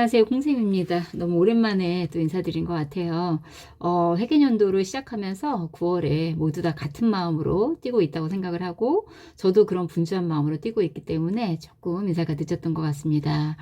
안녕하세요. 콩쌤입니다. 너무 오랜만에 또 인사드린 것 같아요. 해계년도를 시작하면서 9월에 모두 다 같은 마음으로 뛰고 있다고 생각을 하고, 저도 그런 분주한 마음으로 뛰고 있기 때문에 조금 인사가 늦었던 것 같습니다.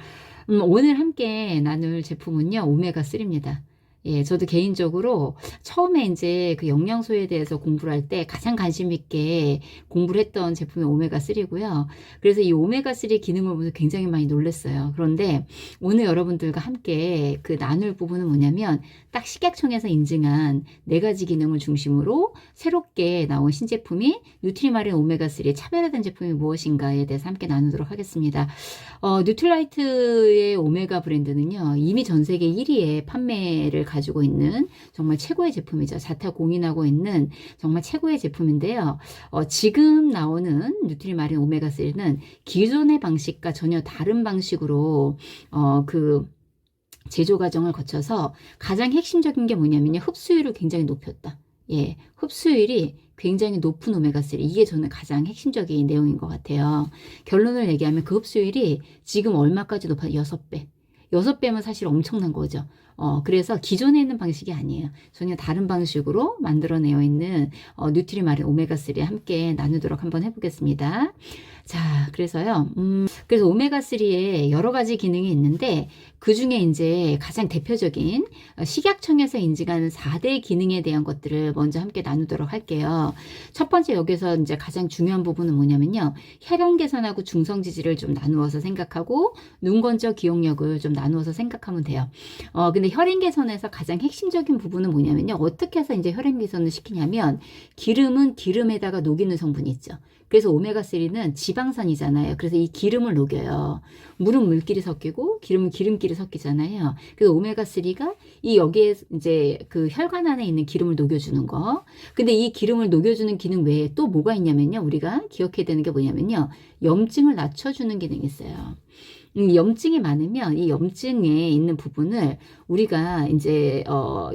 오늘 함께 나눌 제품은요, 오메가3입니다. 예, 저도 개인적으로 처음에 이제 그 영양소에 대해서 공부를 할 때 가장 관심 있게 공부를 했던 제품이 오메가3고요. 그래서 이 오메가3 기능을 보면서 굉장히 많이 놀랐어요. 그런데 오늘 여러분들과 함께 그 나눌 부분은 뭐냐면 딱 식약청에서 인증한 4가지 기능을 중심으로 새롭게 나온 신제품이 뉴트리마린 오메가3의 차별화된 제품이 무엇인가에 대해서 함께 나누도록 하겠습니다. 뉴트라이트의 오메가 브랜드는요, 이미 전 세계 1위의 판매를 가지고 있는 정말 최고의 제품이죠. 자타 공인하고 있는 정말 최고의 제품인데요. 지금 나오는 뉴트리마린 오메가3는 기존의 방식과 전혀 다른 방식으로 그 제조 과정을 거쳐서 가장 핵심적인 게 뭐냐면요, 흡수율을 굉장히 높였다. 예, 흡수율이 굉장히 높은 오메가3. 이게 저는 가장 핵심적인 내용인 것 같아요. 결론을 얘기하면 그 흡수율이 지금 얼마까지 높아요? 6배. 6배면 사실 엄청난 거죠. 그래서 기존에 있는 방식이 아니에요. 전혀 다른 방식으로 만들어내어 있는 뉴트리마린 오메가3 함께 나누도록 한번 해보겠습니다. 자, 그래서요. 그래서 오메가3에 여러 가지 기능이 있는데 그 중에 이제 가장 대표적인 식약청에서 인증하는 4대 기능에 대한 것들을 먼저 함께 나누도록 할게요. 첫 번째 여기서 이제 가장 중요한 부분은 뭐냐면요, 혈행 개선하고 중성 지지를 좀 나누어서 생각하고 눈 건조 기억력을 좀 나누어서 생각하면 돼요. 근데 혈행 개선에서 가장 핵심적인 부분은 뭐냐면요, 어떻게 해서 이제 혈행 개선을 시키냐면 기름은 기름에다가 녹이는 성분이 있죠. 그래서 오메가3는 지방산이잖아요. 그래서 이 기름을 녹여요. 물은 물끼리 섞이고 기름은 기름끼리 섞이잖아요. 그래서 오메가3가 이 여기에 이제 그 혈관 안에 있는 기름을 녹여주는 거. 근데 이 기름을 녹여주는 기능 외에 또 뭐가 있냐면요, 우리가 기억해야 되는 게 뭐냐면요, 염증을 낮춰주는 기능이 있어요. 염증이 많으면 이 염증에 있는 부분을 우리가 이제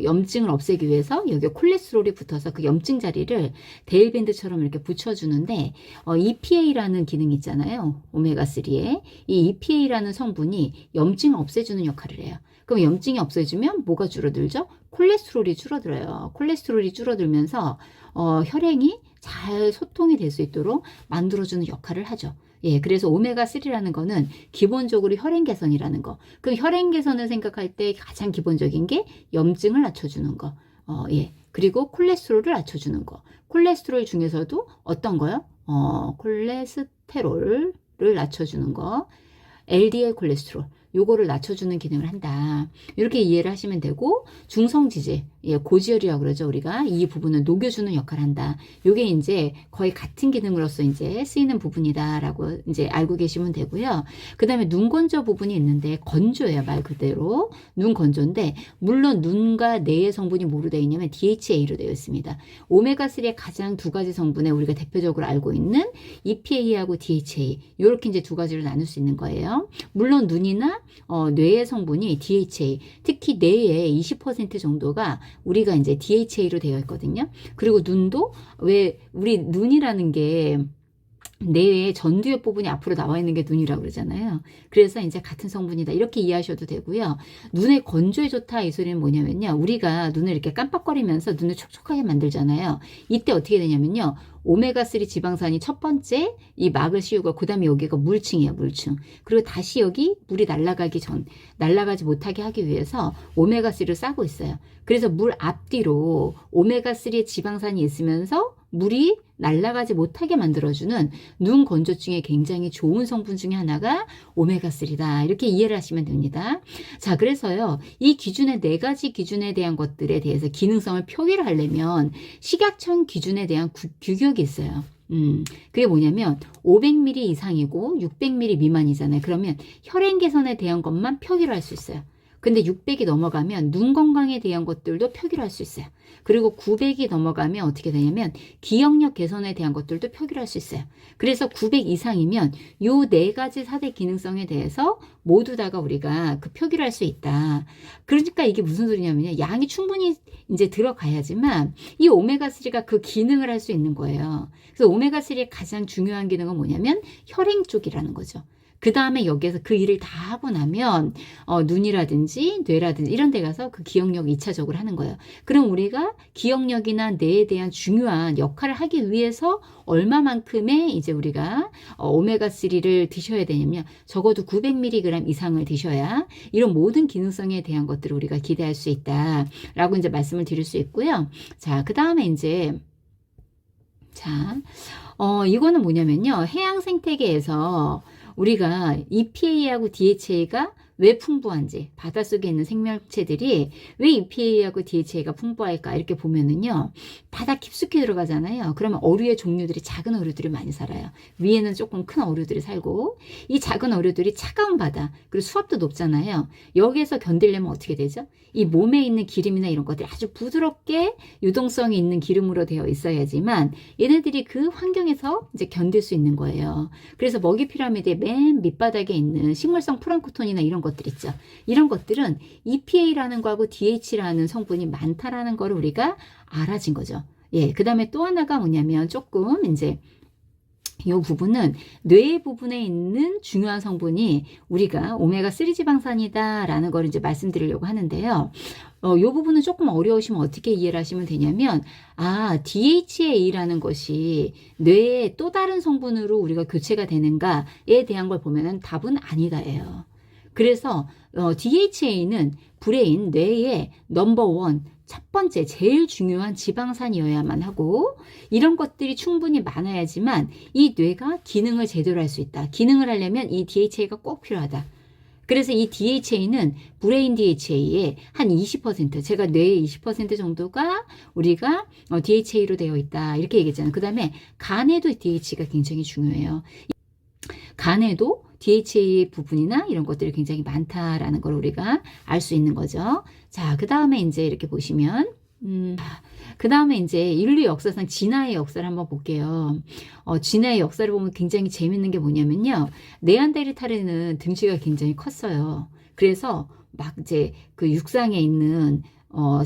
염증을 없애기 위해서 여기 콜레스테롤이 붙어서 그 염증 자리를 데일밴드처럼 이렇게 붙여주는데 EPA라는 기능이 있잖아요. 오메가3에 이 EPA라는 성분이 염증을 없애주는 역할을 해요. 그럼 염증이 없어지면 뭐가 줄어들죠? 콜레스테롤이 줄어들어요. 콜레스테롤이 줄어들면서 혈행이 잘 소통이 될 수 있도록 만들어주는 역할을 하죠. 예, 그래서 오메가3라는 거는 기본적으로 혈행 개선이라는 거. 그 혈행 개선을 생각할 때 가장 기본적인 게 염증을 낮춰주는 거. 예. 그리고 콜레스테롤을 낮춰주는 거. 콜레스테롤 중에서도 어떤 거요? 콜레스테롤을 낮춰주는 거. LDL 콜레스테롤. 요거를 낮춰주는 기능을 한다. 이렇게 이해를 하시면 되고, 중성지질, 예, 고지혈이라고 그러죠. 우리가 이 부분을 녹여주는 역할을 한다. 요게 이제 거의 같은 기능으로서 이제 쓰이는 부분이다라고 이제 알고 계시면 되고요. 그 다음에 눈 건조 부분이 있는데 건조예요, 말 그대로. 눈 건조인데, 물론 눈과 뇌의 성분이 뭐로 되어 있냐면 DHA로 되어 있습니다. 오메가3의 가장 2가지 성분에 우리가 대표적으로 알고 있는 EPA하고 DHA, 요렇게 이제 2가지로 나눌 수 있는 거예요. 물론 눈이나 뇌의 성분이 DHA, 특히 뇌의 20% 정도가 우리가 이제 DHA로 되어 있거든요. 그리고 눈도 왜 우리 눈이라는 게 뇌의 전두엽 부분이 앞으로 나와 있는 게 눈이라고 그러잖아요. 그래서 이제 같은 성분이다, 이렇게 이해하셔도 되고요. 눈에 건조에 좋다, 이 소리는 뭐냐면요, 우리가 눈을 이렇게 깜빡거리면서 눈을 촉촉하게 만들잖아요. 이때 어떻게 되냐면요, 오메가3 지방산이 첫 번째 이 막을 씌우고, 그 다음에 여기가 물층이에요, 물층. 그리고 다시 여기 물이 날아가지 못하게 하기 위해서 오메가3를 싸고 있어요. 그래서 물 앞뒤로 오메가3의 지방산이 있으면서 물이 날아가지 못하게 만들어주는 눈 건조증에 굉장히 좋은 성분 중에 하나가 오메가3다. 이렇게 이해를 하시면 됩니다. 자, 그래서요, 이 기준의 4가지 기준에 대한 것들에 대해서 기능성을 표기를 하려면 식약청 기준에 대한 규격이 있어요. 그게 뭐냐면 500ml 이상이고 600ml 미만이잖아요. 그러면 혈행 개선에 대한 것만 표기를 할 수 있어요. 근데 600이 넘어가면 눈 건강에 대한 것들도 표기를 할 수 있어요. 그리고 900이 넘어가면 어떻게 되냐면 기억력 개선에 대한 것들도 표기를 할 수 있어요. 그래서 900 이상이면 요 4가지 4대 기능성에 대해서 모두 다가 우리가 그 표기를 할 수 있다. 그러니까 이게 무슨 소리냐면요, 양이 충분히 이제 들어가야지만 이 오메가3가 그 기능을 할 수 있는 거예요. 그래서 오메가3의 가장 중요한 기능은 뭐냐면 혈행 쪽이라는 거죠. 그 다음에 여기에서 그 일을 다 하고 나면 눈이라든지 뇌라든지 이런 데 가서 그 기억력 2차적으로 하는 거예요. 그럼 우리가 기억력이나 뇌에 대한 중요한 역할을 하기 위해서 얼마만큼의 이제 우리가 오메가3를 드셔야 되냐면 적어도 900mg 이상을 드셔야 이런 모든 기능성에 대한 것들을 우리가 기대할 수 있다라고 이제 말씀을 드릴 수 있고요. 자, 그 다음에 이제 자, 이거는 뭐냐면요. 해양 생태계에서 우리가 EPA하고 DHA가 왜 풍부한지, 바닷속에 있는 생명체들이 왜 EPA하고 DHA가 풍부할까 이렇게 보면은요, 바다 깊숙이 들어가잖아요. 그러면 어류의 종류들이 작은 어류들이 많이 살아요. 위에는 조금 큰 어류들이 살고, 이 작은 어류들이 차가운 바다, 그리고 수압도 높잖아요. 여기에서 견디려면 어떻게 되죠? 이 몸에 있는 기름이나 이런 것들이 아주 부드럽게 유동성이 있는 기름으로 되어 있어야지만 얘네들이 그 환경에서 이제 견딜 수 있는 거예요. 그래서 먹이 피라미드의 맨 밑바닥에 있는 식물성 플랑크톤이나 이런 것들 있죠. 이런 것들은 EPA라는 거하고 DH라는 성분이 많다라는 거를 우리가 알아진 거죠. 예, 그 다음에 또 하나가 뭐냐면 조금 이제 이 부분은 뇌 부분에 있는 중요한 성분이 우리가 오메가3 지방산이다라는 걸 이제 말씀드리려고 하는데요. 이 부분은 조금 어려우시면 어떻게 이해를 하시면 되냐면, DHA라는 것이 뇌의 또 다른 성분으로 우리가 교체가 되는가에 대한 걸 보면은 답은 아니다예요. 그래서 DHA는 브레인, 뇌의 넘버원, 첫 번째 제일 중요한 지방산이어야만 하고 이런 것들이 충분히 많아야지만 이 뇌가 기능을 제대로 할 수 있다. 기능을 하려면 이 DHA가 꼭 필요하다. 그래서 이 DHA는 브레인 DHA의 한 20%, 제가 뇌의 20% 정도가 우리가 DHA로 되어 있다. 이렇게 얘기했잖아요. 그 다음에 간에도 DHA가 굉장히 중요해요. 간에도 DHA 부분이나 이런 것들이 굉장히 많다라는 걸 우리가 알 수 있는 거죠. 자, 그 다음에 이제 이렇게 보시면, 그 다음에 이제 인류 역사상 진화의 역사를 한번 볼게요. 진화의 역사를 보면 굉장히 재밌는 게 뭐냐면요. 네안데르탈에는 등치가 굉장히 컸어요. 그래서 막 이제 그 육상에 있는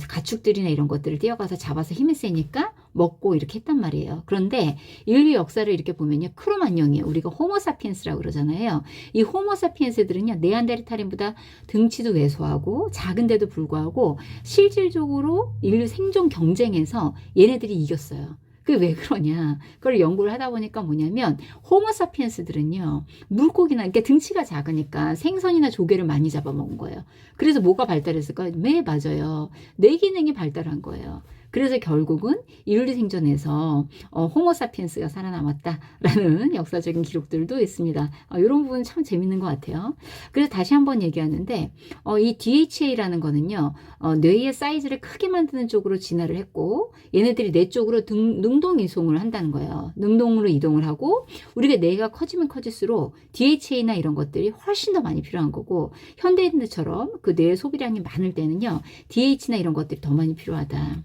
가축들이나 이런 것들을 뛰어가서 잡아서 힘이 세니까 먹고 이렇게 했단 말이에요. 그런데 인류 역사를 이렇게 보면요. 크로만형이에요. 우리가 호모사피엔스라고 그러잖아요. 이 호모사피엔스들은요. 네안데르탈인보다 등치도 왜소하고 작은데도 불구하고 실질적으로 인류 생존 경쟁에서 얘네들이 이겼어요. 그게 왜 그러냐? 그걸 연구를 하다 보니까 뭐냐면 호모사피엔스들은요. 물고기나 이렇게 등치가 작으니까 생선이나 조개를 많이 잡아먹은 거예요. 그래서 뭐가 발달했을까요? 네, 맞아요. 뇌 기능이 발달한 거예요. 그래서 결국은 인류 생존에서 호모사피엔스가 살아남았다라는 역사적인 기록들도 있습니다. 이런 부분 참 재밌는 것 같아요. 그래서 다시 한번 얘기하는데 이 DHA라는 거는요. 뇌의 사이즈를 크게 만드는 쪽으로 진화를 했고 얘네들이 뇌 쪽으로 능동 이송을 한다는 거예요. 능동으로 이동을 하고 우리가 뇌가 커지면 커질수록 DHA나 이런 것들이 훨씬 더 많이 필요한 거고 현대인들처럼 그 뇌의 소비량이 많을 때는요. DH나 이런 것들이 더 많이 필요하다.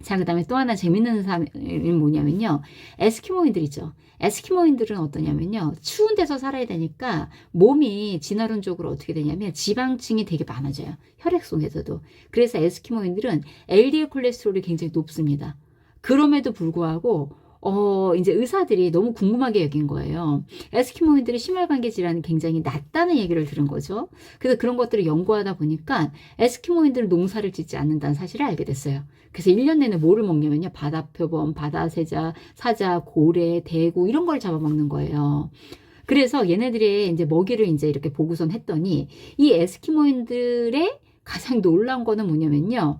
자, 그 다음에 또 하나 재밌는 사람이 뭐냐면요. 에스키모인들이죠. 에스키모인들은 어떠냐면요. 추운 데서 살아야 되니까 몸이 진화론적으로 어떻게 되냐면 지방층이 되게 많아져요. 혈액 속에서도. 그래서 에스키모인들은 LDL 콜레스테롤이 굉장히 높습니다. 그럼에도 불구하고 이제 의사들이 너무 궁금하게 여긴 거예요. 에스키모인들의 심혈관계 질환이 굉장히 낮다는 얘기를 들은 거죠. 그래서 그런 것들을 연구하다 보니까 에스키모인들은 농사를 짓지 않는다는 사실을 알게 됐어요. 그래서 1년 내내 뭐를 먹냐면요. 바다표범, 바다새자, 사자, 고래, 대구 이런 걸 잡아먹는 거예요. 그래서 얘네들의 이제 먹이를 이제 이렇게 보고선 했더니 이 에스키모인들의 가장 놀라운 거는 뭐냐면요.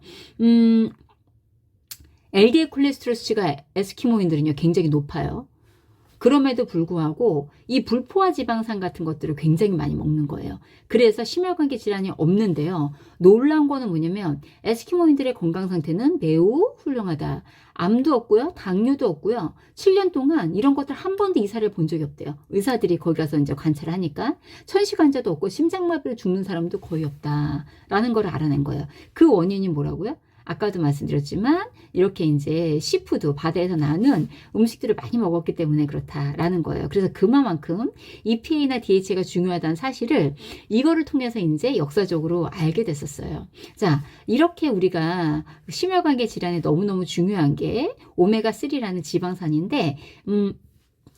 LDL 콜레스테롤 수치가 에스키모인들은요 굉장히 높아요. 그럼에도 불구하고 이 불포화 지방산 같은 것들을 굉장히 많이 먹는 거예요. 그래서 심혈관계 질환이 없는데요. 놀라운 거는 뭐냐면 에스키모인들의 건강 상태는 매우 훌륭하다. 암도 없고요. 당뇨도 없고요. 7년 동안 이런 것들 한 번도 이사를 본 적이 없대요. 의사들이 거기 가서 이제 관찰을 하니까 천식 환자도 없고 심장마비로 죽는 사람도 거의 없다라는 걸 알아낸 거예요. 그 원인이 뭐라고요? 아까도 말씀드렸지만 이렇게 이제 시푸드 바다에서 나는 음식들을 많이 먹었기 때문에 그렇다라는 거예요. 그래서 그만큼 EPA나 DHA가 중요하다는 사실을 이거를 통해서 이제 역사적으로 알게 됐었어요. 자, 이렇게 우리가 심혈관계 질환에 너무너무 중요한 게 오메가3라는 지방산인데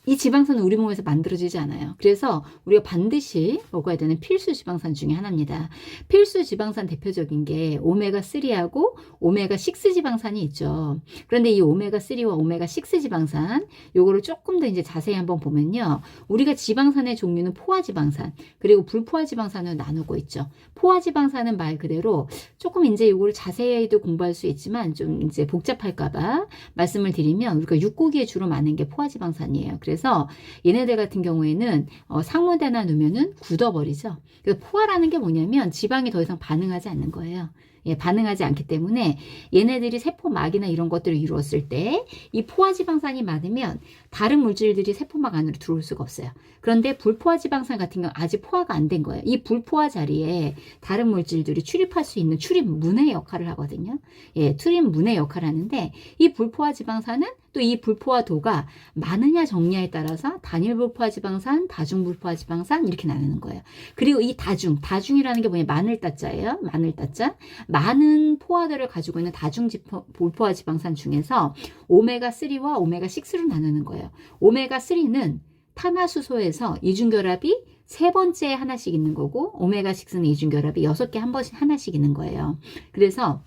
이 지방산은 우리 몸에서 만들어지지 않아요. 그래서 우리가 반드시 먹어야 되는 필수 지방산 중에 하나입니다. 필수 지방산 대표적인 게 오메가3하고 오메가6 지방산이 있죠. 그런데 이 오메가3와 오메가6 지방산, 요거를 조금 더 이제 자세히 한번 보면요. 우리가 지방산의 종류는 포화지방산, 그리고 불포화지방산으로 나누고 있죠. 포화지방산은 말 그대로 조금 이제 요거를 자세히도 공부할 수 있지만 좀 이제 복잡할까봐 말씀을 드리면 우리가 육고기에 주로 많은 게 포화지방산이에요. 그래서 얘네들 같은 경우에는 상무대나 놓으면은 굳어버리죠. 그래서 포화라는 게 뭐냐면 지방이 더 이상 반응하지 않는 거예요. 예, 반응하지 않기 때문에 얘네들이 세포막이나 이런 것들을 이루었을 때 이 포화지방산이 많으면 다른 물질들이 세포막 안으로 들어올 수가 없어요. 그런데 불포화지방산 같은 경우 아직 포화가 안 된 거예요. 이 불포화 자리에 다른 물질들이 출입할 수 있는 출입문의 역할을 하거든요. 예, 출입문의 역할을 하는데 이 불포화지방산은 또 이 불포화도가 많으냐 적냐에 따라서 단일 불포화지방산, 다중 불포화지방산 이렇게 나누는 거예요. 그리고 이 다중이라는 게 뭐냐, 마늘 따자예요. 마늘 따자. 많은 포화들을 가지고 있는 다중 불포화지방산 중에서 오메가3와 오메가6로 나누는 거예요. 오메가3는 탄화수소에서 이중결합이 세 번째에 하나씩 있는 거고, 오메가6는 이중결합이 6개 한 번씩 하나씩 있는 거예요. 그래서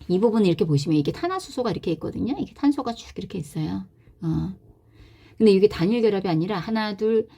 이 부분을 이렇게 보시면 이게 탄화수소가 이렇게 있거든요. 이게 탄소가 쭉 이렇게 있어요. 근데 이게 단일 결합이 아니라 하나, 둘,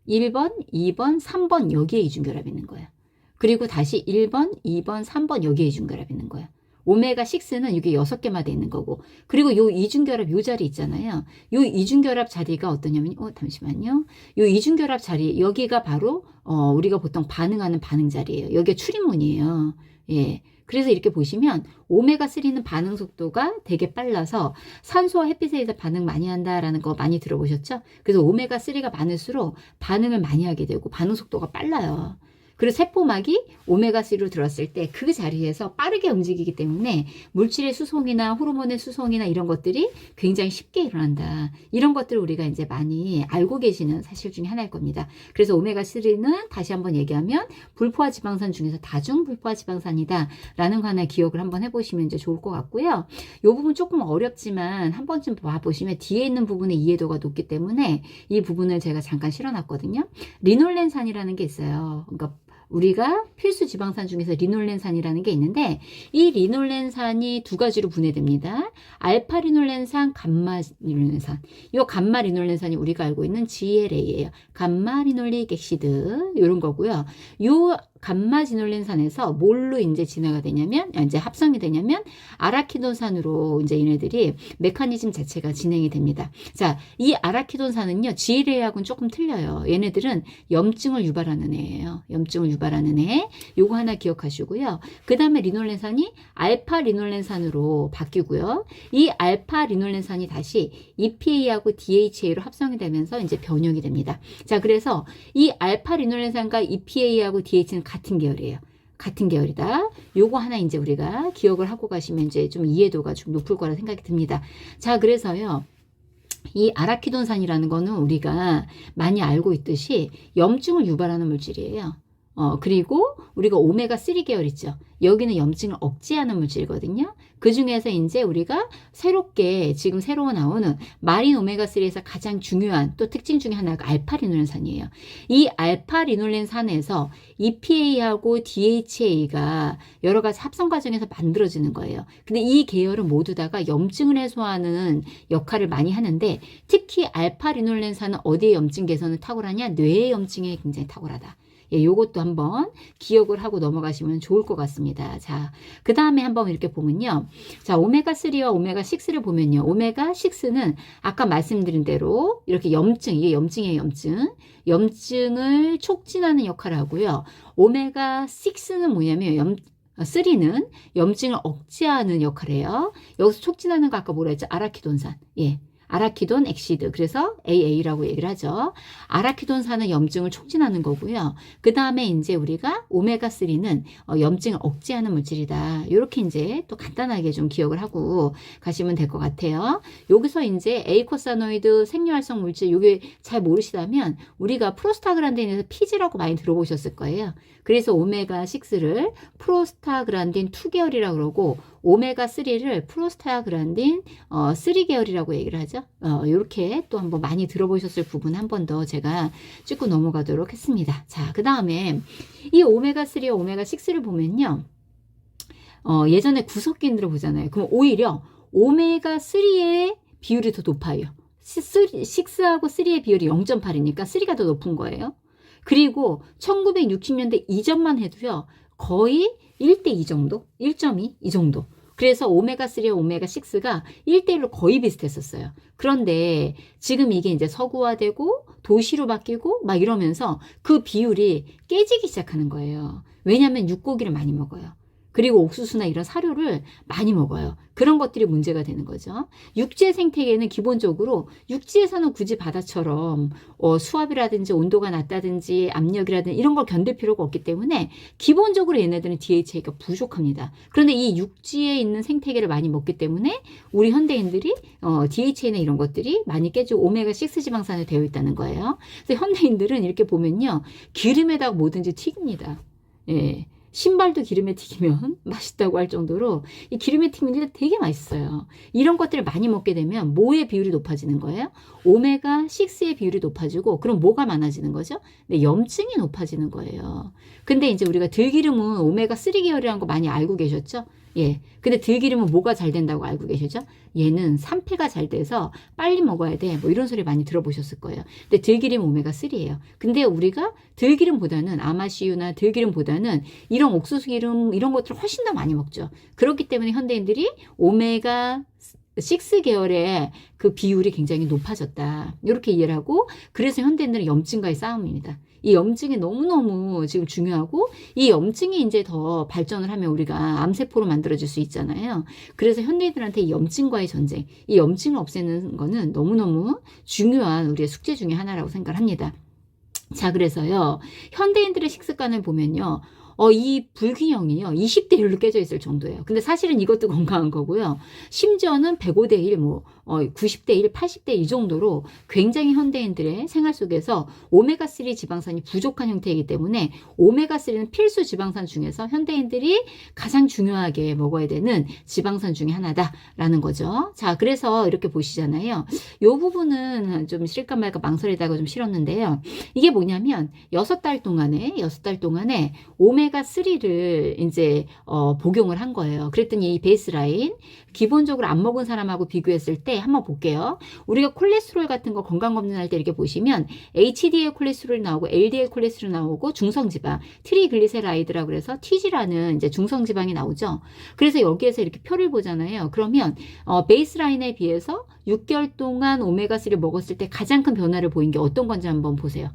1번, 2번, 3번 여기에 이중결합이 있는 거예요. 그리고 다시 1번, 2번, 3번 여기에 이중결합이 있는 거예요. 오메가6는 이게 6개마다 있는 거고, 그리고 요 이중결합 요 자리 있잖아요. 요 이중결합 자리가 어떠냐면, 잠시만요. 요 이중결합 자리, 여기가 바로, 우리가 보통 반응하는 반응 자리예요. 여기가 출입문이에요. 예. 그래서 이렇게 보시면 오메가3는 반응 속도가 되게 빨라서 산소와 햇빛에 의해서 반응 많이 한다라는 거 많이 들어보셨죠? 그래서 오메가3가 많을수록 반응을 많이 하게 되고 반응 속도가 빨라요. 그리고 세포막이 오메가3로 들었을 때 그 자리에서 빠르게 움직이기 때문에 물질의 수송이나 호르몬의 수송이나 이런 것들이 굉장히 쉽게 일어난다. 이런 것들을 우리가 이제 많이 알고 계시는 사실 중에 하나일 겁니다. 그래서 오메가3는 다시 한번 얘기하면 불포화 지방산 중에서 다중 불포화 지방산이다 라는 거 하나 기억을 한번 해보시면 이제 좋을 것 같고요. 이 부분 조금 어렵지만 한 번쯤 봐보시면 뒤에 있는 부분의 이해도가 높기 때문에 이 부분을 제가 잠깐 실어놨거든요. 리놀렌산이라는 게 있어요. 그러니까 우리가 필수 지방산 중에서 리놀렌산이라는 게 있는데 이 리놀렌산이 두 가지로 분해됩니다. 알파 리놀렌산, 감마 리놀렌산. 이 감마 리놀렌산이 우리가 알고 있는 GLA예요. 감마 리놀릭 액시드 이런 거고요. 요 감마 지놀렌산에서 뭘로 이제 진화가 되냐면, 이제 합성이 되냐면, 아라키돈산으로 이제 얘네들이 메커니즘 자체가 진행이 됩니다. 자, 이 아라키돈산은요, GLA하고는 조금 틀려요. 얘네들은 염증을 유발하는 애예요. 염증을 유발하는 애. 요거 하나 기억하시고요. 그 다음에 리놀렌산이 알파 리놀렌산으로 바뀌고요. 이 알파 리놀렌산이 다시 EPA하고 DHA로 합성이 되면서 이제 변형이 됩니다. 자, 그래서 이 알파 리놀렌산과 EPA하고 DHA는 같은 계열이에요. 같은 계열이다. 요거 하나 이제 우리가 기억을 하고 가시면 이제 좀 이해도가 좀 높을 거라 생각이 듭니다. 자, 그래서요. 이 아라키돈산이라는 거는 우리가 많이 알고 있듯이 염증을 유발하는 물질이에요. 그리고 우리가 오메가3 계열 있죠. 여기는 염증을 억제하는 물질이거든요. 그 중에서 이제 우리가 새롭게 지금 새로 나오는 마린 오메가3에서 가장 중요한 또 특징 중에 하나가 알파리놀렌산이에요. 이 알파리놀렌산에서 EPA하고 DHA가 여러 가지 합성 과정에서 만들어지는 거예요. 근데 이 계열은 모두 다가 염증을 해소하는 역할을 많이 하는데 특히 알파리놀렌산은 어디에 염증 개선을 탁월하냐? 뇌의 염증에 굉장히 탁월하다. 예, 요것도 한번 기억을 하고 넘어가시면 좋을 것 같습니다. 자, 그 다음에 한번 이렇게 보면요. 자, 오메가3와 오메가6를 보면요. 오메가6는 아까 말씀드린 대로 이렇게 염증, 이게 염증이에요, 염증. 염증을 촉진하는 역할을 하고요. 오메가6는 뭐냐면 3는 염증을 억제하는 역할을 해요. 여기서 촉진하는 거 아까 뭐라 했죠? 아라키돈산. 예. 아라키돈 액시드. 그래서 AA라고 얘기를 하죠. 아라키돈산은 염증을 촉진하는 거고요. 그 다음에 이제 우리가 오메가3는 염증을 억제하는 물질이다. 이렇게 이제 또 간단하게 좀 기억을 하고 가시면 될 것 같아요. 여기서 이제 에이코사노이드 생료활성 물질, 요게 잘 모르시다면 우리가 프로스타그란딘에서 피지라고 많이 들어보셨을 거예요. 그래서 오메가6를 프로스타그란딘 2계열이라고 그러고 오메가3를 프로스타그란딘 3 계열이라고 얘기를 하죠. 이렇게 또 한번 많이 들어보셨을 부분 한 번 더 제가 찍고 넘어가도록 했습니다. 자, 그 다음에 이 오메가3와 오메가6를 보면요. 예전에 구석기인들을 보잖아요. 그럼 오히려 오메가3의 비율이 더 높아요. 6하고 3의 비율이 0.8이니까 3가 더 높은 거예요. 그리고 1960년대 이전만 해도요. 거의 1대2 정도? 1.2? 이 정도. 그래서 오메가3와 오메가6가 1대1로 거의 비슷했었어요. 그런데 지금 이게 이제 서구화되고 도시로 바뀌고 막 이러면서 그 비율이 깨지기 시작하는 거예요. 왜냐하면 육고기를 많이 먹어요. 그리고 옥수수나 이런 사료를 많이 먹어요. 그런 것들이 문제가 되는 거죠. 육지의 생태계는 기본적으로 육지에서는 굳이 바다처럼 수압이라든지 온도가 낮다든지 압력이라든지 이런 걸 견딜 필요가 없기 때문에 기본적으로 얘네들은 DHA가 부족합니다. 그런데 이 육지에 있는 생태계를 많이 먹기 때문에 우리 현대인들이 DHA나 이런 것들이 많이 깨지고 오메가6 지방산이 되어 있다는 거예요. 그래서 현대인들은 이렇게 보면요. 기름에다가 뭐든지 튀깁니다. 예. 신발도 기름에 튀기면 맛있다고 할 정도로 이 기름에 튀긴 게 되게 맛있어요. 이런 것들을 많이 먹게 되면 뭐의 비율이 높아지는 거예요? 오메가6의 비율이 높아지고 그럼 뭐가 많아지는 거죠? 네, 염증이 높아지는 거예요. 근데 이제 우리가 들기름은 오메가3 계열이라는 거 많이 알고 계셨죠? 예. 근데 들기름은 뭐가 잘 된다고 알고 계시죠? 얘는 산패가 잘 돼서 빨리 먹어야 돼. 뭐 이런 소리 많이 들어보셨을 거예요. 근데 들기름 오메가3예요. 근데 우리가 들기름보다는 아마씨유나 들기름보다는 이런 옥수수 기름 이런 것들을 훨씬 더 많이 먹죠. 그렇기 때문에 현대인들이 오메가6 계열의 그 비율이 굉장히 높아졌다. 이렇게 이해를 하고 그래서 현대인들은 염증과의 싸움입니다. 이 염증이 너무너무 지금 중요하고 이 염증이 이제 더 발전을 하면 우리가 암세포로 만들어질 수 있잖아요. 그래서 현대인들한테 이 염증과의 전쟁, 이 염증을 없애는 거는 너무너무 중요한 우리의 숙제 중에 하나라고 생각을 합니다. 자, 그래서요. 현대인들의 식습관을 보면요. 이 불균형이요. 20대 1로 깨져 있을 정도예요. 근데 사실은 이것도 건강한 거고요. 심지어는 105대 1, 90대 1, 80대 이 정도로 굉장히 현대인들의 생활 속에서 오메가3 지방산이 부족한 형태이기 때문에 오메가3는 필수 지방산 중에서 현대인들이 가장 중요하게 먹어야 되는 지방산 중에 하나다라는 거죠. 자, 그래서 이렇게 보시잖아요. 이 부분은 좀 실까 말까 망설이다가 좀 싫었는데요. 이게 뭐냐면 6달 동안에 오메가3를 이제 복용을 한 거예요. 그랬더니 이 베이스라인 기본적으로 안 먹은 사람하고 비교했을 때 한번 볼게요. 우리가 콜레스테롤 같은 거 건강검진할 때 이렇게 보시면 HDL 콜레스테롤이 나오고 LDL 콜레스테롤이 나오고 중성지방, 트리글리세라이드라고 그래서 TG라는 이제 중성지방이 나오죠. 그래서 여기에서 이렇게 표를 보잖아요. 그러면 베이스라인에 비해서 6개월 동안 오메가3를 먹었을 때 가장 큰 변화를 보인 게 어떤 건지 한번 보세요.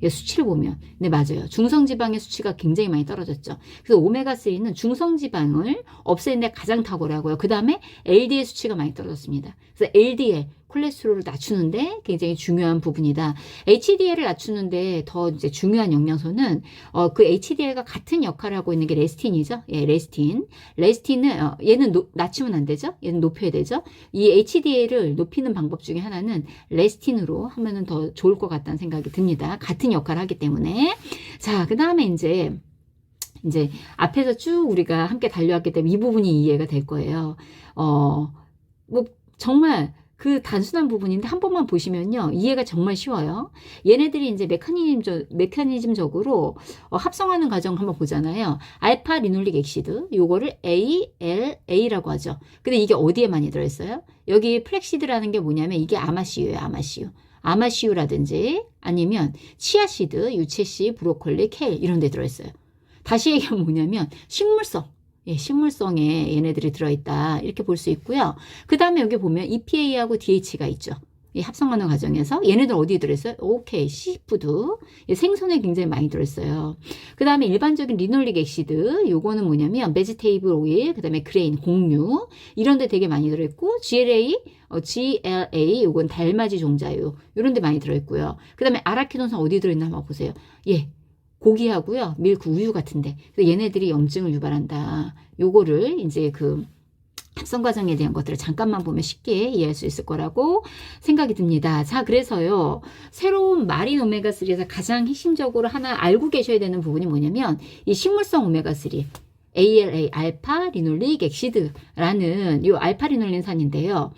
수치를 보면 네 맞아요. 중성지방의 수치가 굉장히 많이 떨어졌죠. 그래서 오메가3는 중성지방을 없애는 데 가장 탁월하고요. 그 다음에 LDL 수치가 많이 떨어졌습니다. 그래서 LDL 콜레스테롤을 낮추는데 굉장히 중요한 부분이다. HDL을 낮추는데 더 이제 중요한 영양소는 그 HDL과 같은 역할을 하고 있는 게 레스틴이죠. 예, 레스틴. 레스틴은 얘는 낮추면 안 되죠. 얘는 높여야 되죠. 이 HDL을 높이는 방법 중에 하나는 레스틴으로 하면은 더 좋을 것 같다는 생각이 듭니다. 같은 역할을 하기 때문에. 자, 그 다음에 이제 앞에서 쭉 우리가 함께 달려왔기 때문에 이 부분이 이해가 될 거예요. 뭐 정말 그 단순한 부분인데 한 번만 보시면요. 이해가 정말 쉬워요. 얘네들이 이제 메커니즘적으로 합성하는 과정 한번 보잖아요. 알파 리놀릭 액시드 요거를 ALA라고 하죠. 근데 이게 어디에 많이 들어있어요? 여기 플렉시드라는 게 뭐냐면 이게 아마씨유예요. 아마씨유라든지 아니면 치아씨드, 유채씨, 브로콜리, 케일 이런 데 들어있어요. 다시 얘기하면 뭐냐면 식물성. 예, 식물성에 얘네들이 들어있다. 이렇게 볼 수 있고요. 그 다음에 여기 보면 EPA하고 DH가 있죠. 이 합성하는 과정에서 얘네들 어디에 들어있어요? 오케이, 시푸드. 생선에 굉장히 많이 들어있어요. 그 다음에 일반적인 리놀릭 액시드. 요거는 뭐냐면 베지테이블 오일, 그 다음에 그레인, 곡류 이런 데 되게 많이 들어있고 GLA 요건 달맞이 종자유 이런 데 많이 들어있고요. 그 다음에 아라키돈산 어디 들어있나 한번 보세요. 예. 고기하고요, 밀크, 우유 같은데. 그래서 얘네들이 염증을 유발한다. 요거를 이제 그 합성 과정에 대한 것들을 잠깐만 보면 쉽게 이해할 수 있을 거라고 생각이 듭니다. 자, 그래서요, 새로운 마린 오메가3에서 가장 핵심적으로 하나 알고 계셔야 되는 부분이 뭐냐면, 이 식물성 오메가3. ALA, 알파 리놀릭 액시드라는 요 알파 리놀렌산인데요.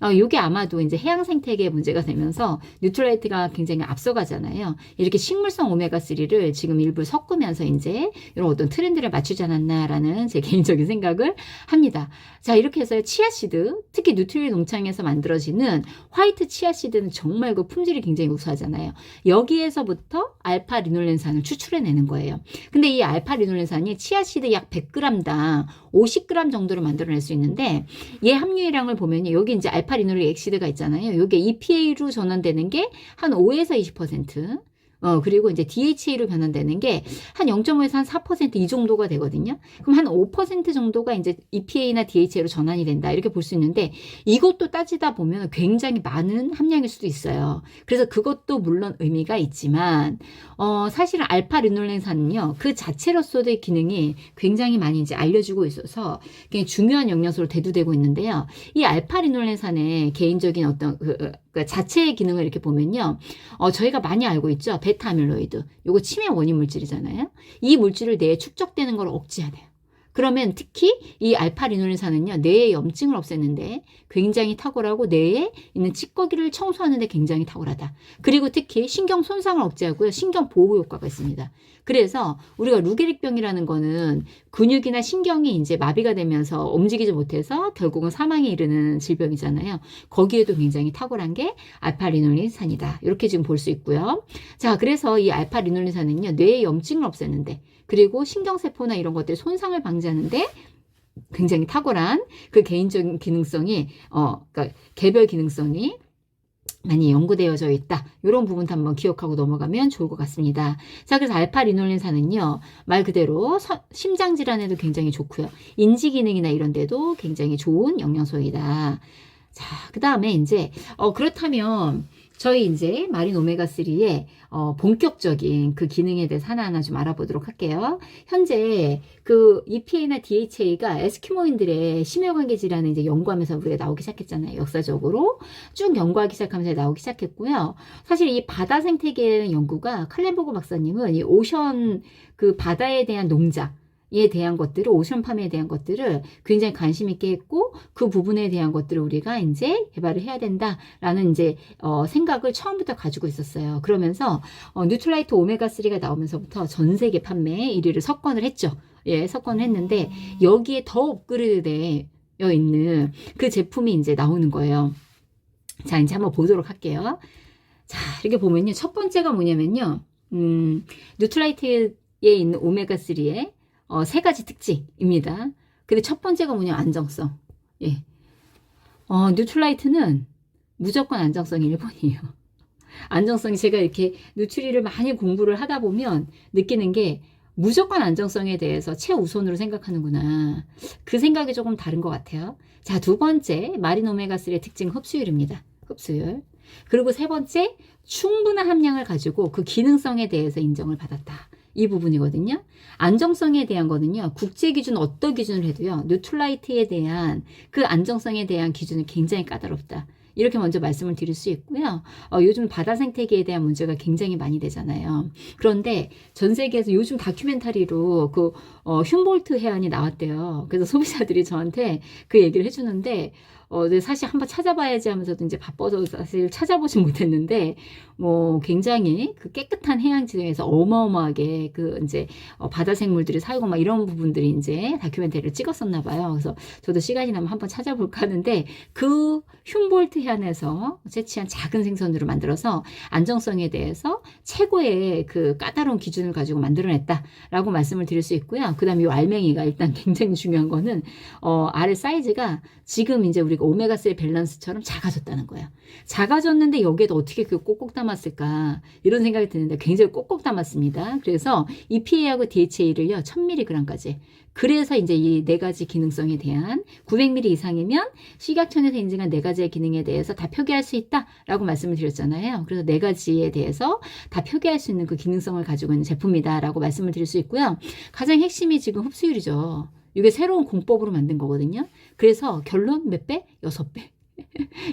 요게 아마도 이제 해양 생태계에 문제가 되면서 뉴트라이트가 굉장히 앞서가잖아요. 이렇게 식물성 오메가3를 지금 일부 섞으면서 이제 이런 어떤 트렌드를 맞추지 않았나라는 제 개인적인 생각을 합니다. 자, 이렇게 해서 치아씨드, 특히 뉴트리 농장에서 만들어지는 화이트 치아씨드는 정말 그 품질이 굉장히 우수하잖아요. 여기에서부터 알파 리놀렌산을 추출해내는 거예요. 근데 이 알파 리놀렌산이 치아씨드 약 100g당 50g 정도로 만들어낼 수 있는데 얘 함유량을 보면 여기 이제 알파 리놀릭 액시드가 있잖아요. 이게 EPA로 전환되는 게 한 5에서 20%. 그리고 이제 DHA로 변환되는 게 한 0.5에서 한 4% 이 정도가 되거든요. 그럼 한 5% 정도가 이제 EPA나 DHA로 전환이 된다. 이렇게 볼 수 있는데 이것도 따지다 보면 굉장히 많은 함량일 수도 있어요. 그래서 그것도 물론 의미가 있지만, 사실은 알파 리놀렌산은요, 그 자체로서의 기능이 굉장히 많이 이제 알려지고 있어서 굉장히 중요한 영양소로 대두되고 있는데요. 이 알파 리놀렌산의 개인적인 어떤 그 자체의 기능을 이렇게 보면요. 저희가 많이 알고 있죠. 베타 아밀로이드. 요거 치매 원인 물질이잖아요. 이 물질을 뇌에 축적되는 걸 억제하네요. 그러면 특히 이 알파 리놀렌산은요. 뇌의 염증을 없애는데 굉장히 탁월하고 뇌에 있는 찌꺼기를 청소하는데 굉장히 탁월하다. 그리고 특히 신경 손상을 억제하고요. 신경 보호 효과가 있습니다. 그래서 우리가 루게릭병이라는 거는 근육이나 신경이 이제 마비가 되면서 움직이지 못해서 결국은 사망에 이르는 질병이잖아요. 거기에도 굉장히 탁월한 게 알파 리놀렌산이다. 이렇게 지금 볼 수 있고요. 자, 그래서 이 알파 리놀렌산은요. 뇌의 염증을 없애는데 그리고 신경세포나 이런 것들 손상을 방지하는데 굉장히 탁월한 그 개인적인 기능성이, 그러니까 개별 기능성이 많이 연구되어져 있다. 이런 부분도 한번 기억하고 넘어가면 좋을 것 같습니다. 자, 그래서 알파 리놀렌산은요, 말 그대로 심장 질환에도 굉장히 좋고요. 인지 기능이나 이런 데도 굉장히 좋은 영양소이다. 자, 그 다음에 이제, 그렇다면, 저희 이제 마린 오메가3의 본격적인 그 기능에 대해서 하나하나 좀 알아보도록 할게요. 현재 그 EPA나 DHA가 에스키모인들의 심혈관계 질환을 이제 연구하면서 우리가 나오기 시작했잖아요. 역사적으로 쭉 연구하기 시작하면서 나오기 시작했고요. 사실 이 바다 생태계 연구가 칼렌버그 박사님은 이 오션 그 바다에 대한 농작 에 대한 것들을, 오션팜에 대한 것들을 굉장히 관심 있게 했고, 그 부분에 대한 것들을 우리가 이제 개발을 해야 된다라는 이제, 생각을 처음부터 가지고 있었어요. 그러면서, 뉴트라이트 오메가3가 나오면서부터 전 세계 판매에 1위를 석권을 했죠. 예, 석권을 했는데, 여기에 더 업그레이드 되어 있는 그 제품이 이제 나오는 거예요. 자, 이제 한번 보도록 할게요. 자, 이렇게 보면요. 첫 번째가 뭐냐면요. 뉴트라이트에 있는 오메가3에 세 가지 특징입니다. 근데 첫 번째가 뭐냐, 안정성. 예. 뉴트라이트는 무조건 안정성이 1번이에요. 안정성이 제가 이렇게 뉴트리를 많이 공부를 하다 보면 느끼는 게 무조건 안정성에 대해서 최우선으로 생각하는구나. 그 생각이 조금 다른 것 같아요. 자, 두 번째, 마린 오메가3의 특징은 흡수율입니다. 흡수율. 그리고 세 번째, 충분한 함량을 가지고 그 기능성에 대해서 인정을 받았다. 이 부분이거든요. 안정성에 대한 거는요. 국제 기준 어떤 기준을 해도요. 뉴트라이트에 대한 그 안정성에 대한 기준은 굉장히 까다롭다. 이렇게 먼저 말씀을 드릴 수 있고요. 요즘 바다 생태계에 대한 문제가 굉장히 많이 되잖아요. 그런데 전 세계에서 요즘 다큐멘터리로 그 흉볼트 해안이 나왔대요. 그래서 소비자들이 저한테 그 얘기를 해주는데 사실 한번 찾아봐야지 하면서도 이제 바빠서 사실 찾아보진 못했는데, 굉장히 그 깨끗한 해양 지형에서 어마어마하게 그 이제 바다 생물들이 살고 막 이런 부분들이 이제 다큐멘터리를 찍었었나 봐요. 그래서 저도 시간이 나면 한번 찾아볼까 하는데, 그 흉볼트 해안에서 채취한 작은 생선으로 만들어서 안정성에 대해서 최고의 그 까다로운 기준을 가지고 만들어냈다라고 말씀을 드릴 수 있고요. 그 다음에 이 알맹이가 일단 굉장히 중요한 거는, 알의 사이즈가 지금 이제 우리가 오메가3 밸런스처럼 작아졌다는 거예요. 작아졌는데 여기에도 어떻게 그 꼭꼭 담았을까 이런 생각이 드는데 굉장히 꼭꼭 담았습니다. 그래서 EPA하고 DHA를요 1000mg까지. 그래서 이제 이 네 가지 기능성에 대한 900mg 이상이면 식약청에서 인증한 네 가지의 기능에 대해서 다 표기할 수 있다라고 말씀을 드렸잖아요. 그래서 네 가지에 대해서 다 표기할 수 있는 그 기능성을 가지고 있는 제품이다라고 말씀을 드릴 수 있고요. 가장 핵심이 지금 흡수율이죠. 이게 새로운 공법으로 만든 거거든요. 그래서 결론 몇 배? 6배.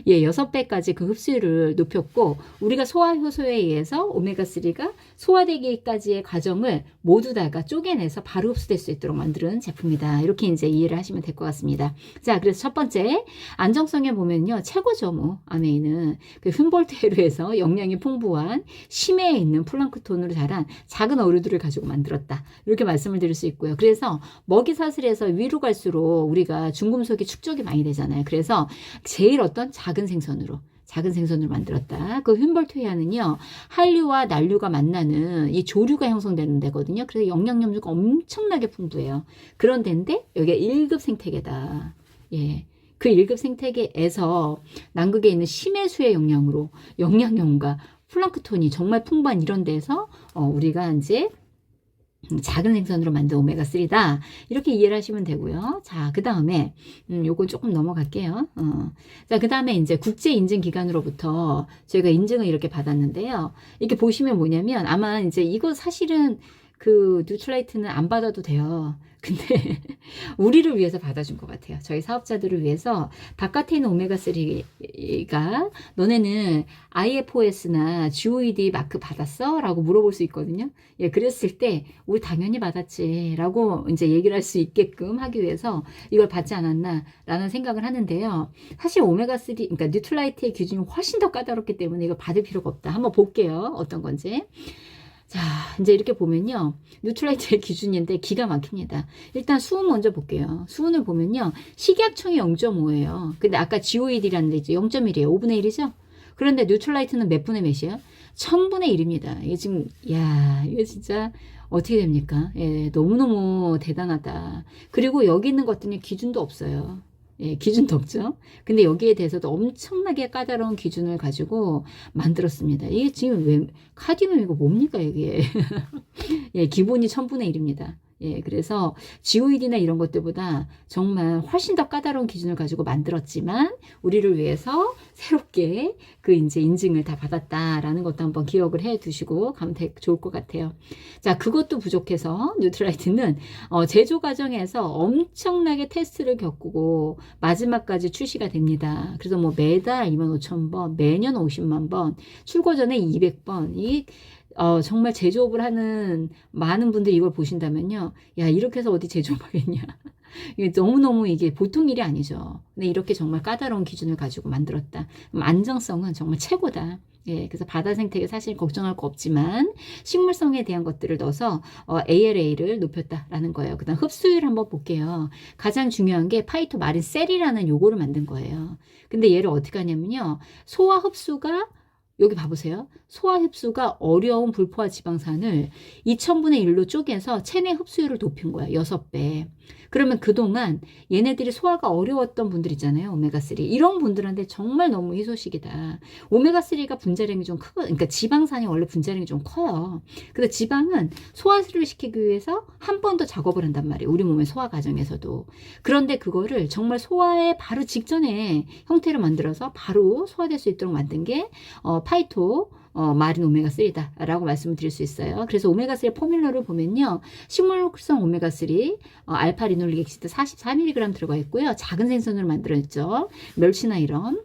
예, 6배까지 그 흡수율을 높였고 우리가 소화 효소에 의해서 오메가3가 소화되기까지의 과정을 모두 다가 쪼개내서 바로 흡수될 수 있도록 만드는 제품이다. 이렇게 이제 이해를 하시면 될 것 같습니다. 자, 그래서 첫 번째 안정성에 보면요. 최고죠. 뭐 아메이는 그 훔볼트해로에서 영양이 풍부한 심해에 있는 플랑크톤으로 자란 작은 어류들을 가지고 만들었다. 이렇게 말씀을 드릴 수 있고요. 그래서 먹이 사슬에서 위로 갈수록 우리가 중금속이 축적이 많이 되잖아요. 그래서 제일 어떤 작은 생선으로 만들었다. 그 훔볼트해안은요, 한류와 난류가 만나는 이 조류가 형성되는 데거든요. 그래서 영양 염류가 엄청나게 풍부해요. 그런 데인데 여기가 1급 생태계다. 예. 그 1급 생태계에서 남극에 있는 심해수의 영양으로 영양염과 플랑크톤이 정말 풍부한 이런 데서 우리가 이제 작은 생선으로 만든 오메가3다. 이렇게 이해를 하시면 되고요. 자, 그 다음에, 요건 조금 넘어갈게요. 자, 그 다음에 이제 국제인증기관으로부터 저희가 인증을 이렇게 받았는데요. 이렇게 보시면 뭐냐면, 아마 이제 이거 사실은 그 뉴트라이트는 안 받아도 돼요. 근데 우리를 위해서 받아준 것 같아요. 저희 사업자들을 위해서 바깥에 있는 오메가3가 너네는 IFOS나 GOED 마크 받았어? 라고 물어볼 수 있거든요. 예, 그랬을 때 우리 당연히 받았지 라고 이제 얘기를 할 수 있게끔 하기 위해서 이걸 받지 않았나 라는 생각을 하는데요. 사실 오메가3, 그러니까 뉴트라이트의 기준이 훨씬 더 까다롭기 때문에 이거 받을 필요가 없다. 한번 볼게요. 어떤 건지. 자, 이제 이렇게 보면요. 뉴트라이트의 기준인데 기가 막힙니다. 일단 수은 먼저 볼게요. 수은을 보면요. 식약청이 0.5예요. 근데 아까 GOED라는 데 있죠. 0.1이에요. 5분의 1이죠? 그런데 뉴트라이트는 몇 분의 몇이에요? 1000분의 1입니다. 이게 지금, 야, 이거 진짜 어떻게 됩니까? 예, 너무너무 대단하다. 그리고 여기 있는 것들은 기준도 없어요. 예, 기준도 없죠. 근데 여기에 대해서도 엄청나게 까다로운 기준을 가지고 만들었습니다. 이게 지금 왜, 카디뮴 이거 뭡니까, 이게. 예, 기본이 1000분의 1입니다. 예, 그래서 GOED나 이런 것들보다 정말 훨씬 더 까다로운 기준을 가지고 만들었지만 우리를 위해서 새롭게 그 이제 인증을 다 받았다라는 것도 한번 기억을 해 두시고 가면 좋을 것 같아요. 자, 그것도 부족해서 뉴트라이트는 제조 과정에서 엄청나게 테스트를 겪고 마지막까지 출시가 됩니다. 그래서 뭐 매달 25,000번, 매년 50만 번, 출고 전에 200번, 정말 제조업을 하는 많은 분들이 이걸 보신다면요. 야, 이렇게 해서 어디 제조업하겠냐. 이게 너무너무 이게 보통 일이 아니죠. 근데 이렇게 정말 까다로운 기준을 가지고 만들었다. 그럼 안정성은 정말 최고다. 예, 그래서 바다 생태계 사실 걱정할 거 없지만 식물성에 대한 것들을 넣어서 ALA를 높였다라는 거예요. 그 다음 흡수율 한번 볼게요. 가장 중요한 게 파이토 마린 셀이라는 요거를 만든 거예요. 근데 얘를 어떻게 하냐면요. 소화 흡수가 여기 봐보세요. 소화 흡수가 어려운 불포화 지방산을 2000분의 1로 쪼개서 체내 흡수율을 높인 거야. 6배. 그러면 그동안 얘네들이 소화가 어려웠던 분들 있잖아요. 오메가3. 이런 분들한테 정말 너무 희소식이다. 오메가3가 분자량이 좀 크고, 그러니까 지방산이 원래 분자량이 좀 커요. 근데 지방은 소화를 시키기 위해서 한 번 더 작업을 한단 말이에요. 우리 몸의 소화 과정에서도. 그런데 그거를 정말 소화에 바로 직전에 형태를 만들어서 바로 소화될 수 있도록 만든 게 파이토 마린 오메가3다 라고 말씀을 드릴 수 있어요. 그래서 오메가3 포뮬러를 보면요. 식물성 오메가3 알파 리놀릭 액시드 44mg 들어가 있고요. 작은 생선으로 만들어졌죠. 멸치나 이런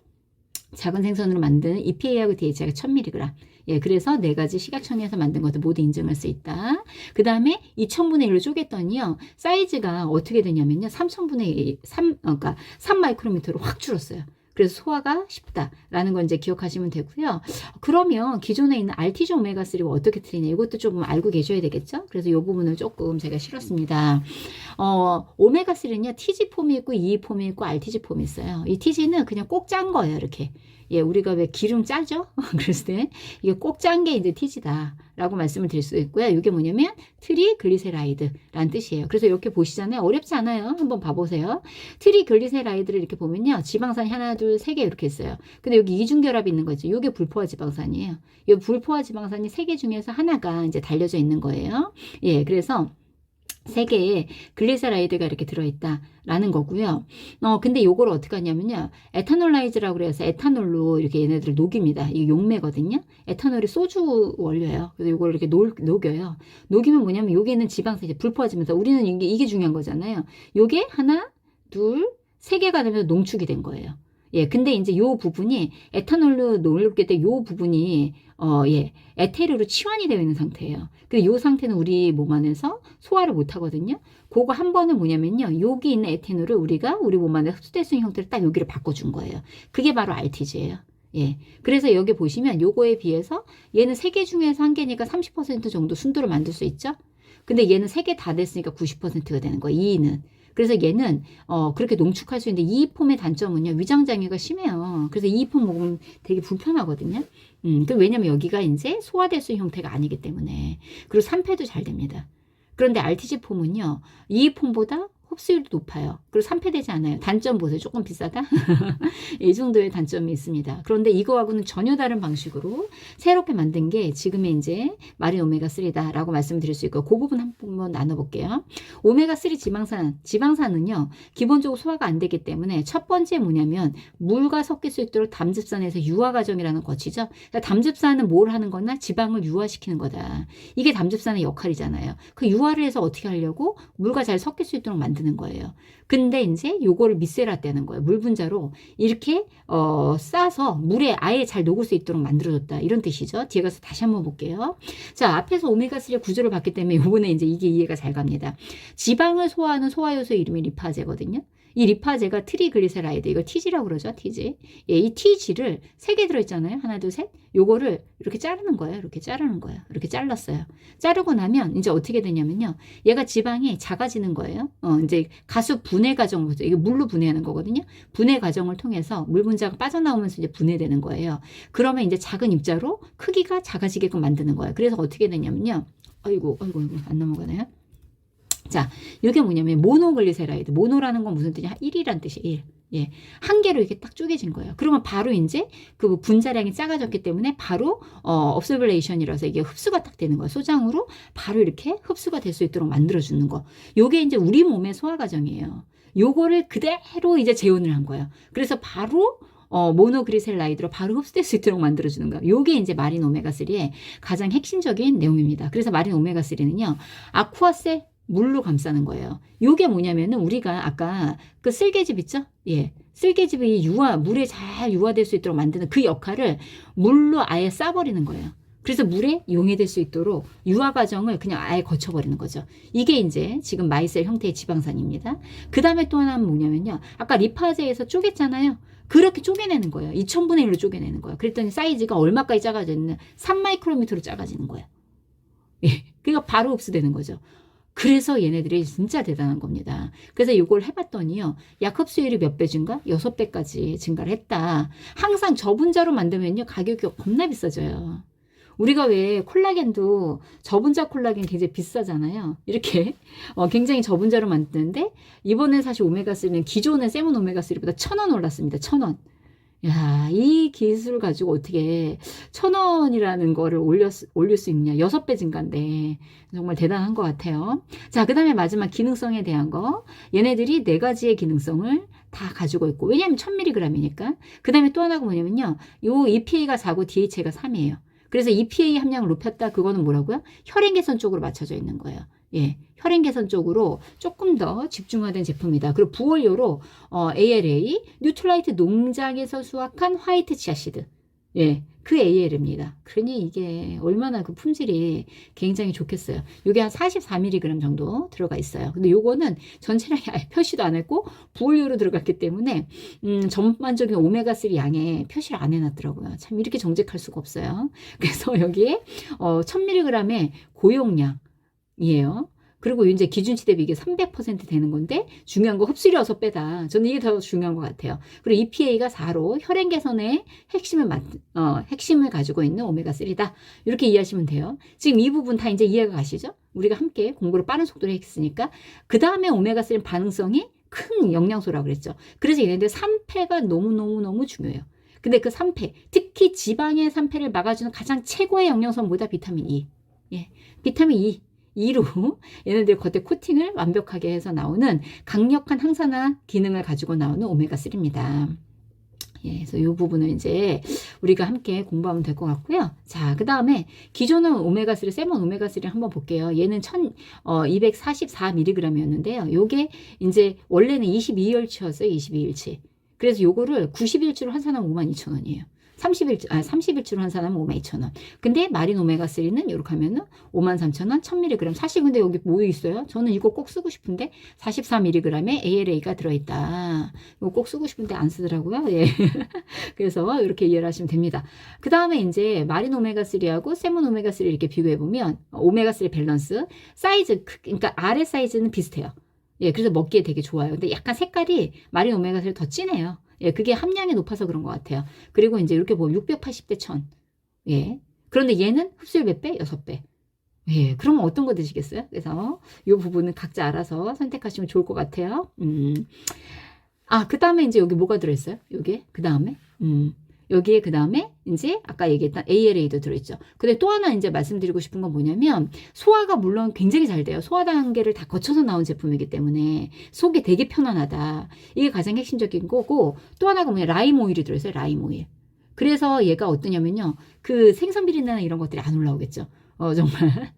작은 생선으로 만든 EPA하고 DHA가 1000mg. 예, 그래서 4가지 식약청에서 만든 것도 모두 인증할 수 있다. 그 다음에 2000분의 1로 쪼갰더니요. 사이즈가 어떻게 되냐면요. 3000분의 1, 그러니까 3마이크로미터로 확 줄었어요. 그래서 소화가 쉽다라는 건 이제 기억하시면 되고요. 그러면 기존에 있는 알티조 오메가3가 어떻게 틀리냐 이것도 조금 알고 계셔야 되겠죠. 그래서 이 부분을 조금 제가 실었습니다. 오메가3는요. TG 폼이 있고 EE 폼이 있고 RTG 폼이 있어요. 이 TG는 그냥 꼭 짠 거예요. 이렇게. 예, 우리가 왜 기름 짜죠? 그랬을 때 이게 꼭 짠 게 이제 TG다 라고 말씀을 드릴 수 있고요. 이게 뭐냐면 트리글리세라이드라는 뜻이에요. 그래서 이렇게 보시잖아요. 어렵지 않아요. 한번 봐보세요. 트리글리세라이드를 이렇게 보면요. 지방산이 하나, 둘, 세 개 이렇게 있어요. 근데 여기 이중결합이 있는 거죠. 이게 불포화 지방산이에요. 이 불포화 지방산이 세 개 중에서 하나가 이제 달려져 있는 거예요. 예, 그래서 3개의 글리세라이드가 이렇게 들어있다라는 거고요. 근데 요걸 어떻게 하냐면요. 에탄올라이즈라고 그래서 에탄올로 이렇게 얘네들을 녹입니다. 이게 용매거든요. 에탄올이 소주 원료예요. 그래서 요걸 이렇게 녹여요. 녹이면 뭐냐면 여기 있는 지방산 이제 불포화지면서 우리는 이게 중요한 거잖아요. 요게 하나, 둘, 3개가 되면서 농축이 된 거예요. 예, 근데 이제 요 부분이 에탄올로 녹일 때 요 부분이 에테르로 치환이 되어 있는 상태예요. 근데 요 상태는 우리 몸 안에서 소화를 못 하거든요. 그거 한 번은 뭐냐면요. 여기 있는 에탄올을 우리가 우리 몸 안에 흡수될 수 있는 형태를 딱 여기를 바꿔준 거예요. 그게 바로 RTG예요. 예. 그래서 여기 보시면 요거에 비해서 얘는 3개 중에서 1개니까 30% 정도 순도를 만들 수 있죠. 근데 얘는 3개 다 됐으니까 90%가 되는 거예요. 2는. 그래서 얘는 그렇게 농축할 수 있는데 이이폼의 단점은요. 위장장애가 심해요. 그래서 이이폼 먹으면 되게 불편하거든요. 왜냐면 여기가 이제 소화될 수 있는 형태가 아니기 때문에. 그리고 산패도 잘 됩니다. 그런데 RTG 폼은요. 이이폼보다 흡수율도 높아요. 그리고 산패되지 않아요. 단점 보세요. 조금 비싸다? 이 정도의 단점이 있습니다. 그런데 이거하고는 전혀 다른 방식으로 새롭게 만든 게 지금의 이제 마린 오메가3다라고 말씀드릴 수 있고 그 부분 한번 나눠볼게요. 오메가3 지방산은요. 기본적으로 소화가 안 되기 때문에 첫 번째 뭐냐면 물과 섞일 수 있도록 담즙산에서 유화 과정이라는 거 거치죠. 그러니까 담즙산은 뭘 하는 거나 지방을 유화시키는 거다. 이게 담즙산의 역할이잖아요. 그 유화를 해서 어떻게 하려고 물과 잘 섞일 수 있도록 만드는 거예요. 근데 이제 요거를 미세라떼는 거예요. 물 분자로 이렇게 싸서 물에 아예 잘 녹을 수 있도록 만들어줬다. 이런 뜻이죠. 뒤에 가서 다시 한번 볼게요. 자, 앞에서 오메가3의 구조를 봤기 때문에 요번에 이제 이게 이해가 잘 갑니다. 지방을 소화하는 소화효소 이름이 리파제거든요. 이 리파제가 트리글리세라이드, 이걸 TG라고 그러죠. TG. 예, 이 TG를 3개 들어있잖아요. 하나, 둘, 셋. 요거를 이렇게 자르는 거예요. 이렇게 자르는 거예요. 이렇게 잘랐어요. 자르고 나면 이제 어떻게 되냐면요. 얘가 지방이 작아지는 거예요. 이제 가수 분해 과정을, 이게 물로 분해하는 거거든요. 분해 과정을 통해서 물 분자가 빠져나오면서 이제 분해되는 거예요. 그러면 이제 작은 입자로 크기가 작아지게끔 만드는 거예요. 그래서 어떻게 되냐면요. 아이고, 안 넘어가네요. 자, 이게 뭐냐면 모노글리세라이드. 모노라는 건 무슨 뜻이냐? 1이란 뜻이에요. 1. 예. 한 개로 이렇게 딱 쪼개진 거예요. 그러면 바로 이제 그 분자량이 작아졌기 때문에 바로 업서블레이션이라서 이게 흡수가 딱 되는 거예요. 소장으로 바로 이렇게 흡수가 될 수 있도록 만들어 주는 거. 요게 이제 우리 몸의 소화 과정이에요. 요거를 그대로 이제 재현을 한 거예요. 그래서 바로 모노그리셀라이드로 바로 흡수될 수 있도록 만들어주는 거예요. 요게 이제 마린 오메가3의 가장 핵심적인 내용입니다. 그래서 마린 오메가3는요, 아쿠아세 물로 감싸는 거예요. 요게 뭐냐면은 우리가 아까 그 쓸개즙 있죠? 예. 쓸개즙이 물에 잘 유화될 수 있도록 만드는 그 역할을 물로 아예 싸버리는 거예요. 그래서 물에 용해될 수 있도록 유화 과정을 그냥 아예 거쳐버리는 거죠. 이게 이제 지금 마이셀 형태의 지방산입니다. 그 다음에 또 하나는 뭐냐면요. 아까 리파제에서 쪼갰잖아요. 그렇게 쪼개내는 거예요. 2000분의 1로 쪼개내는 거예요. 그랬더니 사이즈가 얼마까지 작아졌냐? 3마이크로미터로 작아지는 거예요. 예. 그러니까 바로 흡수되는 거죠. 그래서 얘네들이 진짜 대단한 겁니다. 그래서 이걸 해봤더니요. 약 흡수율이 몇 배 증가? 6배까지 증가를 했다. 항상 저분자로 만들면요. 가격이 겁나 비싸져요. 우리가 왜 콜라겐도 저분자 콜라겐 굉장히 비싸잖아요. 이렇게 굉장히 저분자로 만드는데 이번에 사실 오메가3는 기존의 세븐 오메가3보다 1,000원 올랐습니다. 1,000원. 야, 이 기술 가지고 어떻게 1,000원이라는 거를 올릴 수 있느냐. 6배 증가인데 정말 대단한 것 같아요. 자, 그 다음에 마지막 기능성에 대한 거. 얘네들이 4가지의 기능성을 다 가지고 있고, 왜냐하면 1000mg이니까. 그 다음에 또 하나가 뭐냐면요. 요 EPA가 4고 DHA가 3이에요. 그래서 EPA 함량을 높였다. 그거는 뭐라고요? 혈행 개선 쪽으로 맞춰져 있는 거예요. 예, 혈행 개선 쪽으로 조금 더 집중화된 제품이다. 그리고 부원료로 ALA, 뉴트라이트 농장에서 수확한 화이트 치아씨드. 예, 그 AL입니다. 그러니 이게 얼마나 그 품질이 굉장히 좋겠어요. 이게 한 44mg 정도 들어가 있어요. 근데 요거는 전체량이 아예 표시도 안 했고 부원료로 들어갔기 때문에 전반적인 오메가3 양에 표시를 안 해놨더라고요. 참 이렇게 정직할 수가 없어요. 그래서 여기에 1000mg의 고용량이에요. 그리고 이제 기준치 대비 이게 300% 되는 건데 중요한 거 흡수율이 6배다. 저는 이게 더 중요한 것 같아요. 그리고 EPA가 4로 혈행 개선의 핵심을 가지고 있는 오메가3다. 이렇게 이해하시면 돼요. 지금 이 부분 다 이제 이해가 가시죠? 우리가 함께 공부를 빠른 속도로 했으니까 그 다음에 오메가3 반응성이 큰 영양소라고 그랬죠. 그래서 얘네들 3패가 너무너무 중요해요. 근데 그 3패, 특히 지방의 3패를 막아주는 가장 최고의 영양소는 뭐다? 비타민 E. 예, 비타민 E로 얘네들 겉에 코팅을 완벽하게 해서 나오는 강력한 항산화 기능을 가지고 나오는 오메가3입니다. 예, 그래서 이 부분을 이제 우리가 함께 공부하면 될 것 같고요. 자, 그 다음에 기존은 오메가3, 세몬 오메가3를 한번 볼게요. 얘는 244mg이었는데요. 요게 이제 원래는 22일치였어요. 22일치. 그래서 요거를 90일치로 환산하면 52,000원이에요. 30일치로 환산하면 52,000원. 근데 마린 오메가3는 이렇게 하면은 53,000원, 1000mg. 사실 근데 여기 뭐 있어요? 저는 이거 꼭 쓰고 싶은데 44mg의 ALA가 들어있다. 이거 꼭 쓰고 싶은데 안 쓰더라고요. 예. 그래서 이렇게 이해를 하시면 됩니다. 그 다음에 이제 마린 오메가3하고 세몬 오메가3 이렇게 비교해보면 오메가3 밸런스, 사이즈, 그러니까 아래 사이즈는 비슷해요. 예, 그래서 먹기에 되게 좋아요. 근데 약간 색깔이 마린 오메가3 더 진해요. 예, 그게 함량이 높아서 그런 것 같아요. 그리고 이제 이렇게 보면 680대 1000. 예. 그런데 얘는 흡수율 몇 배? 6배. 예, 그러면 어떤 거 드시겠어요? 그래서 이 부분은 각자 알아서 선택하시면 좋을 것 같아요. 그 다음에 이제 여기 뭐가 들어있어요? 여기에? 그 다음에? 여기에 그 다음에 이제 아까 얘기했던 ALA도 들어있죠. 근데 또 하나 이제 말씀드리고 싶은 건 뭐냐면 소화가 물론 굉장히 잘 돼요. 소화 단계를 다 거쳐서 나온 제품이기 때문에 속이 되게 편안하다. 이게 가장 핵심적인 거고 또 하나가 뭐냐 라임 오일이 들어있어요. 라임 오일. 그래서 얘가 어떠냐면요. 그 생선 비린내나 이런 것들이 안 올라오겠죠. 정말.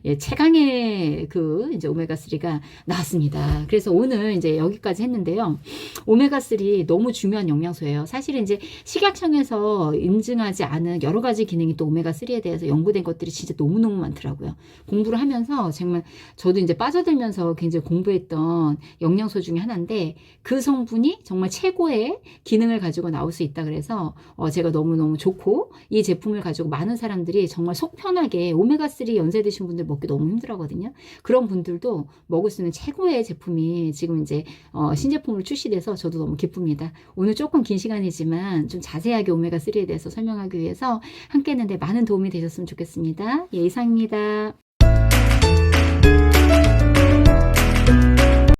예, 최강의 그 이제 오메가3가 나왔습니다. 그래서 오늘 이제 여기까지 했는데요. 오메가3 너무 중요한 영양소예요. 사실은 이제 식약청에서 인증하지 않은 여러 가지 기능이 또 오메가3에 대해서 연구된 것들이 진짜 너무너무 많더라고요. 공부를 하면서 정말 저도 이제 빠져들면서 굉장히 공부했던 영양소 중에 하나인데 그 성분이 정말 최고의 기능을 가지고 나올 수 있다 그래서 제가 너무너무 좋고 이 제품을 가지고 많은 사람들이 정말 속 편하게 오메가3 연세 드신 분들 먹기 너무 힘들어하거든요. 그런 분들도 먹을 수 있는 최고의 제품이 지금 이제 신제품으로 출시돼서 저도 너무 기쁩니다. 오늘 조금 긴 시간이지만 좀 자세하게 오메가3에 대해서 설명하기 위해서 함께 했는데 많은 도움이 되셨으면 좋겠습니다. 예, 이상입니다.